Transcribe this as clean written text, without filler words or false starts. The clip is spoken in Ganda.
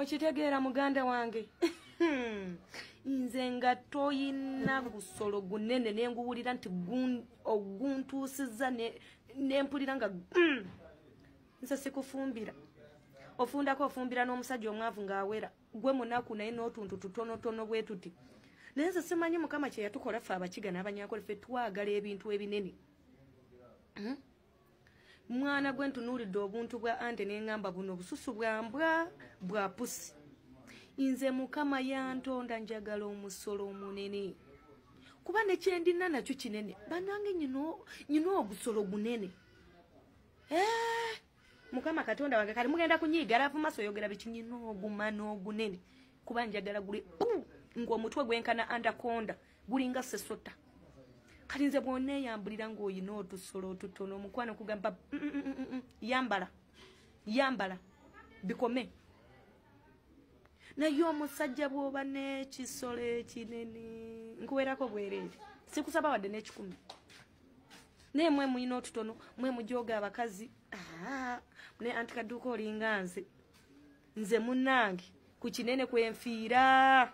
okitegeera muganda wange nze nga toyina gusolo gunene nenguwulira nti oguntuusiza nempulira nga nze sikufumbira ofundako ofumbira n'omusajja omwavu ng'awera gwe munaku naye n'otuntu tutonotono bwe tuti naye nze simanyi mukama kye yatukola ffe abakiga n'abanyakole ffe twagala ebintu ebinene mwana gwe ntunuulidde obuntu bwa ante n'eŋŋamba buno obususu bwa pusi nze mukama yantonda njagala omusolo omunene kuba nekyendina nakyo kinene banange nyina ogusolo gunene mukama katonda wange kali mugenda kunyiiga alafu maaso oyogera bikinyina oguma n'ogunene kuba njagala guli ng'omutwe gwenkana anaconda gulinga sesota kali nze bw'oneeyambulira ng'oyina otusolo otutono omukwano kugamba yambala bikome naye omusajja bw'oba n'ekisolo ekinene nkuwerako bwereere sikusaba wadde n'ekikumi naye mwe muyina otutono mwe mujooga abakazi naye anti kadduuka olinga nze munnange ku kinene kwenfiira